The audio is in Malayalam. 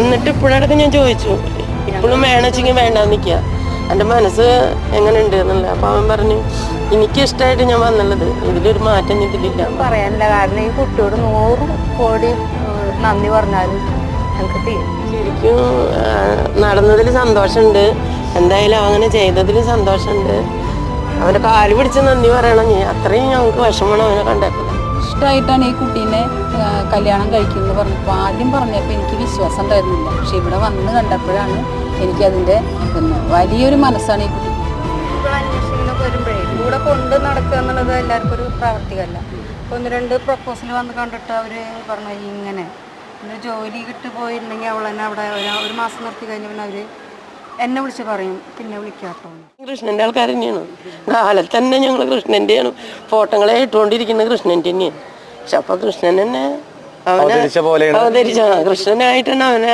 എന്നിട്ട് ഇപ്പോഴടക്കം ഞാൻ ചോദിച്ചു, ഇപ്പോഴും വേണമെച്ചെങ്കിൽ വേണ്ടാന്ന് നിൽക്കുക, എൻ്റെ മനസ്സ് എങ്ങനെയുണ്ട് എന്നുള്ളത്. അപ്പം അവൻ പറഞ്ഞു, എനിക്കിഷ്ടമായിട്ട് ഞാൻ വന്നുള്ളത്, ഇതിലൊരു മാറ്റം ഇതിലില്ല. പറയാനില്ല, കാരണം ഈ കുട്ടിയോട് 100 കോടി നന്ദി പറഞ്ഞാലും ഞങ്ങൾക്ക് ശരിക്കും നടന്നതിൽ സന്തോഷമുണ്ട്. എന്തായാലും അങ്ങനെ ചെയ്തതിൽ സന്തോഷമുണ്ട്. അവൻ്റെ കാല് പിടിച്ച് നന്ദി പറയണം. അത്രയും ഞങ്ങൾക്ക് വിഷമമാണ് അവനെ കണ്ടപ്പോൾ. ഇഷ്ടമായിട്ടാണ് ഈ കുട്ടീനെ കല്യാണം കഴിക്കുന്നത് പറഞ്ഞപ്പോൾ ആദ്യം പറഞ്ഞപ്പോൾ എനിക്ക് വിശ്വാസം ഉണ്ടായിരുന്നില്ല. പക്ഷെ ഇവിടെ വന്ന് കണ്ടപ്പോഴാണ് എനിക്കതിൻ്റെ വലിയൊരു മനസ്സാണ് ഈ കുട്ടി. അന്വേഷണങ്ങളൊക്കെ വരുമ്പോഴേ കൂടെ കൊണ്ട് നടക്കുക എന്നുള്ളത് എല്ലാവർക്കും ഒരു പ്രാവർത്തികമല്ല. 1-2 പ്രപ്പോസൽ വന്ന് കണ്ടിട്ട് അവർ പറഞ്ഞു ഇങ്ങനെ പിന്നെ ജോലി കിട്ടി പോയിട്ടുണ്ടെങ്കിൽ അവൾ തന്നെ അവിടെ 1 മാസം നിർത്തി കഴിഞ്ഞ പിന്നെ അവർ എന്നെ വിളിച്ച് പറയും പിന്നെ വിളിക്കാട്ടോ. കൃഷ്ണൻ്റെ ആൾക്കാർ തന്നെയാണ്. കാലത്ത് തന്നെ ഞങ്ങൾ കൃഷ്ണൻ്റെയാണ് ഫോട്ടോകളെ ഇട്ടുകൊണ്ടിരിക്കുന്നത്, കൃഷ്ണൻ്റെ തന്നെയാണ്. പക്ഷെ അപ്പോൾ കൃഷ്ണൻ തന്നെ അവനെ അവതരിച്ച കൃഷ്ണനായിട്ടാണ് അവനെ